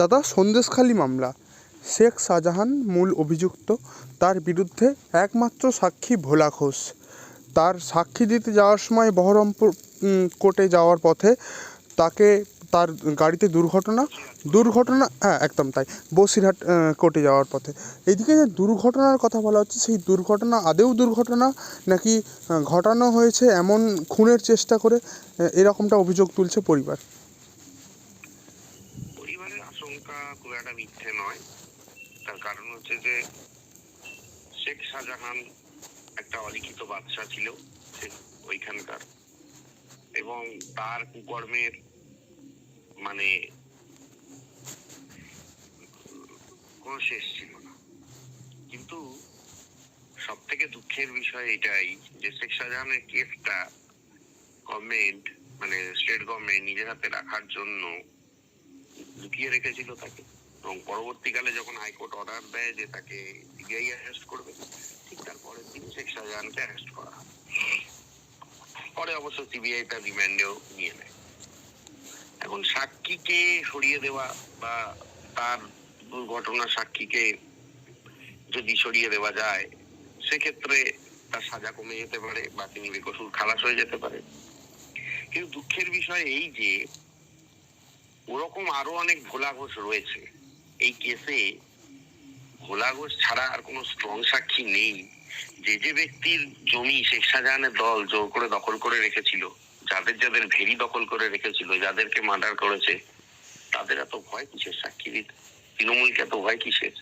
দাদা, সন্দেশখালী মামলা, শেখ শাহজাহান মূল অভিযুক্ত। তার বিরুদ্ধে একমাত্র সাক্ষী ভোলা ঘোষ। তার সাক্ষী দিতে যাওয়ার সময় বহরমপুর কোর্টে যাওয়ার পথে তার গাড়িতে দুর্ঘটনা, হ্যাঁ একদম তাই, বসিরহাট কোর্টে যাওয়ার পথে। এদিকে যে দুর্ঘটনার কথা বলা হচ্ছে, সেই দুর্ঘটনা আদৌ দুর্ঘটনা নাকি ঘটানো হয়েছে এমন খুনের চেষ্টা করে, এরকমটা অভিযোগ তুলছে পরিবার। পরিবারের আশঙ্কা খুব একটা মিথ্যে নয়। তার কারণ হচ্ছে যে শেখ শাহজাহান একটা অলিখিত বাদশা ছিল ওইখানকার, এবং তার কুকর্মের মানে কোনো শেষ ছিল না। কিন্তু সব থেকে দুঃখের বিষয় এটাই যে শেখ শাহজাহানের কেসটা গভর্নমেন্ট, মানে স্টেট গভর্নমেন্ট নিজের হাতে রাখার জন্য লুকিয়ে রেখেছিল তাকে, এবং পরবর্তীকালে যখন হাইকোর্ট অর্ডার দেয় যে তাকে সিবিআই অ্যারেস্ট করবে, ঠিক তার পরের দিন শেখ শাহজাহানকে অ্যারেস্ট করা হয়। পরে অবশ্য সিবিআই তার রিমান্ডেও নিয়ে নেয়। এখন সাক্ষীকে সরিয়ে দেওয়া বা তার দুর্ঘটনার সাক্ষীকে যদি সরিয়ে দেওয়া যায়, সেক্ষেত্রে তার সাজা কমে যেতে পারে বা তিনি বেকসুর খালাস হয়ে যেতে পারে। কিন্তু দুঃখের বিষয় এই যে ওরকম আরো অনেক ভোলা ঘোষ রয়েছে এই কেসে। ভোলা ঘোষ ছাড়া আর কোনো স্ট্রং সাক্ষী নেই। যে ব্যক্তির জমি শেখ শাহজাহানের দল জোর করে দখল করে রেখেছিল, যাদের ভেরি দখল করে রেখেছিল, যাদেরকে মার্ডার করেছে, তাদের এত ভয় কিসের সাক্ষী দিতে? তৃণমূলকে এত ভয় কিসের?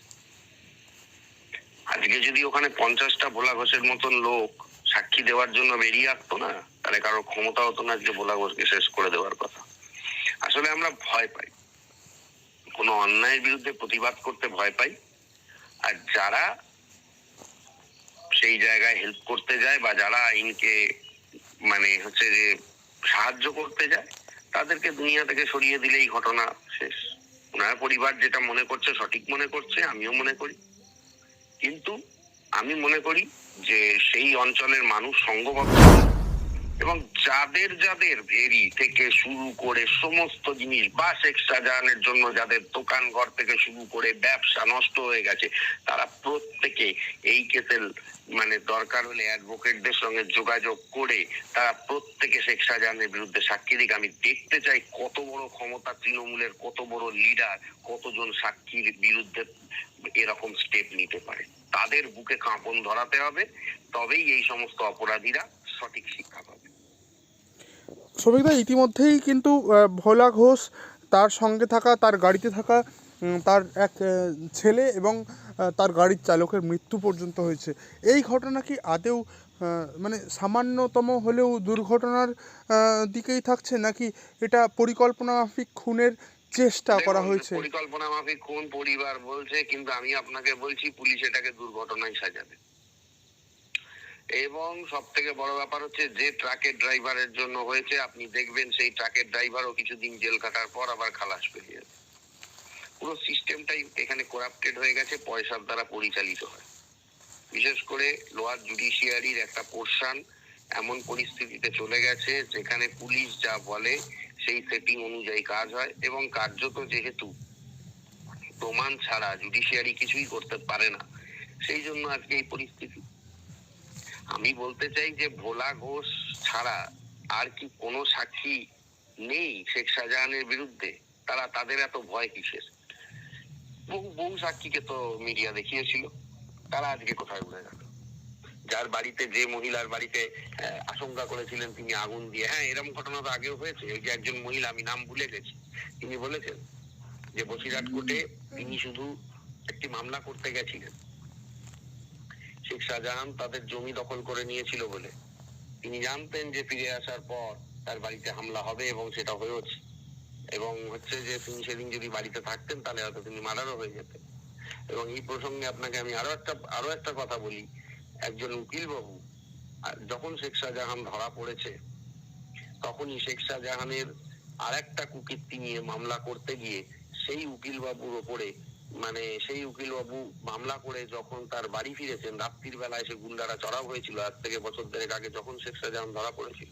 আজকে যদি ওখানে 50টা ভোলা ঘোষের মতন লোক সাক্ষী দেওয়ার জন্য বেরিয়ে আসতো না, তাহলে কারোর ক্ষমতা হতো না যে ভোলা ঘোষকে শেষ করে দেওয়ার কথা। আসলে আমরা ভয় পাই, কোনো অন্যায়ের বিরুদ্ধে প্রতিবাদ করতে ভয় পাই। আর যারা সেই জায়গায় হেল্প করতে যায় বা যারা আইনকে মানে হচ্ছে যে সাহায্য করতে যায়, তাদেরকে দুনিয়া থেকে সরিয়ে দিলেই ঘটনা শেষ। ওনার পরিবার যেটা মনে করছে সঠিক মনে করছে, আমিও মনে করি। কিন্তু আমি মনে করি যে সেই অঞ্চলের মানুষ সংঘবদ্ধ, এবং যাদের ভেরি থেকে শুরু করে সমস্ত জিনিস, বা শেখ শাহজাহানের জন্য যাদের দোকান ঘর থেকে শুরু করে ব্যবসা নষ্ট হয়ে গেছে, তারা প্রত্যেকে এই কেসের মানে দরকার হলে অ্যাডভোকেটদের সঙ্গে যোগাযোগ করে তারা প্রত্যেকে শেখ শাহজাহানের বিরুদ্ধে সাক্ষী দিক। আমি দেখতে চাই কত বড় ক্ষমতা তৃণমূলের, কত বড় লিডার, কতজন সাক্ষীর বিরুদ্ধে এরকম স্টেপ নিতে পারে। তাদের বুকে কাঁপন ধরাতে হবে, তবেই এই সমস্ত অপরাধীরা সঠিক শিক্ষা পাবে। শ্রমিকদা, ইতিমধ্যেই কিন্তু ভোলা ঘোষ, তার সঙ্গে থাকা, তার গাড়িতে থাকা তার এক ছেলে এবং তার গাড়ির চালকের মৃত্যু পর্যন্ত হয়েছে। এই ঘটনা কি আদৌ মানে সামান্যতম হলেও দুর্ঘটনার দিকেই থাকছে, নাকি এটা পরিকল্পনা মাফিক খুনের চেষ্টা করা হয়েছে? পরিকল্পনা মাফিক খুন পরিবার বলছে, কিন্তু আমি আপনাকে বলছি পুলিশ এটাকে দুর্ঘটনায় সাজাবে। এবং সব থেকে বড় ব্যাপার হচ্ছে, যে ট্রাকের ড্রাইভারের জন্য হয়েছে, আপনি দেখবেন সেই ট্রাকের ড্রাইভারও কিছুদিন জেল কাটার পর আবার খালাস পেয়ে যাবে। পুরো সিস্টেমটাই এখানে করাপ্টেড হয়ে গেছে, পয়সার দ্বারা পরিচালিত হয়। বিশেষ করে লোয়ার জুডিশিয়ারির একটা পোর্শন এমন পরিস্থিতিতে চলে গেছে যেখানে পুলিশ যা বলে সেই সেটিং অনুযায়ী কাজ হয়, এবং কার্যত যেহেতু প্রমাণ ছাড়া জুডিশিয়ারি কিছুই করতে পারে না, সেই জন্য আজকে এই পরিস্থিতি। আমি বলতে চাই যে ভোলা ঘোষ ছাড়া আর কি কোনো সাক্ষী নেই শেখ শাহজাহানের বিরুদ্ধে? তাদের এত ভয় কিসের? বহু সাক্ষীকে তো মিডিয়া দেখিয়েছিল, তারা আজকে কোথায় উঠে গেল? যার বাড়িতে, যে মহিলার বাড়িতে আশঙ্কা করেছিলেন তিনি আগুন দিয়ে, হ্যাঁ এরকম ঘটনা তো আগেও হয়েছে। ওই যে একজন মহিলা, আমি নাম ভুলে গেছি, তিনি বলেছেন যে বসিরহাট কোর্টে তিনি শুধু একটি মামলা করতে গেছিলেন, শেখ শাহজাহান তাদের জমি দখল করে নিয়েছিল বলে তিনি জানতেন যে ফিরে আসার পর তার বাড়িতে হামলা হবে, এবং সেটা হয়েছে। এবং হচ্ছে যে তিনি সেদিন যদি বাড়িতে থাকতেন তাহলে হয়তো তিনি মার্ডারও হয়ে যেতেন। এবং এই প্রসঙ্গে আপনাকে আমি আরো একটা কথা বলি। একজন উকিল বাবু যখন শেখ শাহজাহান ধরা পড়েছে, তখনই শেখ শাহজাহানের আর একটা কুকীর্তি নিয়ে মামলা করতে গিয়ে সেই উকিল বাবুর ওপরে, মানে সেই উকিল বাবু মামলা করে যখন তার বাড়ি ফিরেছেন, রাত্রির বেলায় সে গুন্ডারা চড়াও হয়েছিল। আজ থেকে বছর দেড়েক আগে যখন শেখ শাহজাহান ধরা পড়েছিল।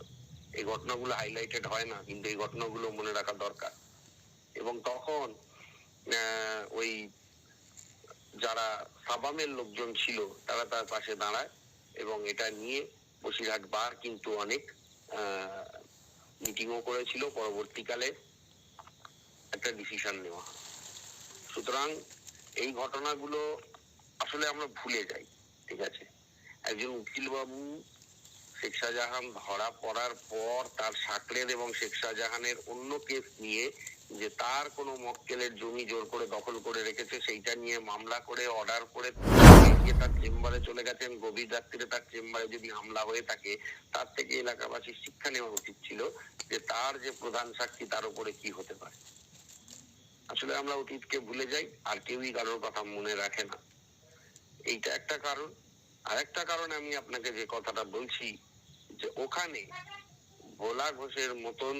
এই ঘটনাগুলো হাইলাইটেড হয় না, কিন্তু এই ঘটনাগুলো মনে রাখা দরকার। এবং তখন ওই যারা সাবামের লোকজন ছিল তারা তার পাশে দাঁড়ায় এবং এটা নিয়ে বসিরহাট বার কিন্তু অনেক মিটিংও করেছিল, পরবর্তীকালে একটা ডিসিশন নেওয়া। সুতরাং এই ঘটনাগুলো আসলে আমরা ভুলে যাই, ঠিক আছে। একজন উকিল বাবু শেখ শাহজাহান ধরা পড়ার পর তার সাকলের এবং শেখ শাহজাহানের অন্য কেস নিয়ে যে তার কোনো মক্কেলের জমি জোর করে দখল করে রেখেছে সেইটা নিয়ে মামলা করে অর্ডার করে তার চেম্বারে চলে গেছেন। গভীর রাত্রিরে তার চেম্বারে যদি হামলা হয়ে থাকে, তার থেকে এলাকাবাসীর শিক্ষা নেওয়া উচিত ছিল যে তার যে প্রধান সাক্ষী তার উপরে কি হতে পারে। আসলে আমরা অতীতকে ভুলে যাই, আর কেউই কারোর কথা মনে রাখে না। এইটা একটা কারণ। আরেকটা কারণ আমি আপনাকে যে কথাটা বলছি, যে ওখানে ভোলা ঘোষের মতন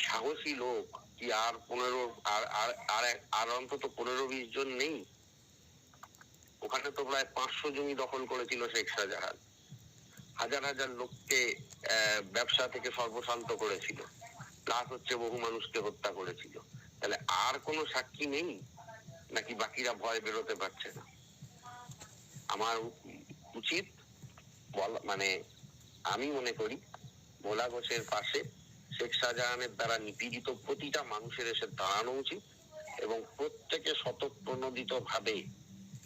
সাহসী লোক কি আর 15 আর অন্তত 15-20 জন নেই? ওখানে তো প্রায় 500 জমি দখল করেছিল শেখ শাহজাহান, হাজার হাজার লোককে ব্যবসা থেকে সর্বশান্ত করেছিল, প্লাস হচ্ছে বহু মানুষকে হত্যা করেছিল। তাহলে আর কোনো সাক্ষী নেই নাকি বাকিরা ভয় বেরোতে পারছে না? আমার উচিত মানে আমি মনে করি ভোলা ঘোষের পাশে শেখ শাহজাহানের দ্বারা নিপীড়িত প্রতিটা মানুষের এসে দাঁড়ানো উচিত এবং প্রত্যেকে স্বতঃপ্রণোদিত ভাবে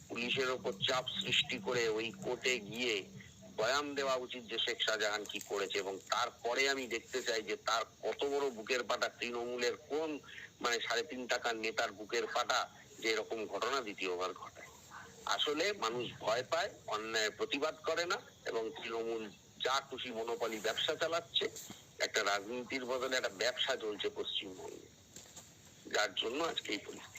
পুলিশের ওপর চাপ সৃষ্টি করে ওই কোর্টে গিয়ে বয়ান দেওয়া উচিত যে শেখ শাহজাহান কি করেছে। এবং তারপরে আমি দেখতে চাই যে তার কত বড় বুকের পাটা, তৃণমূলের কোন 3.5 টাকার নেতার বুকের পাটা যে এরকম ঘটনা দ্বিতীয়বার ঘটায়। আসলে মানুষ ভয় পায়, অন্যায় প্রতিবাদ করে না এবং তৃণমূল যা খুশি মনোপলি ব্যবসা চালাচ্ছে। একটা রাজনীতির বদলে একটা ব্যবসা চলছে পশ্চিমবঙ্গে, যার জন্য আজকে এই পরিস্থিতি।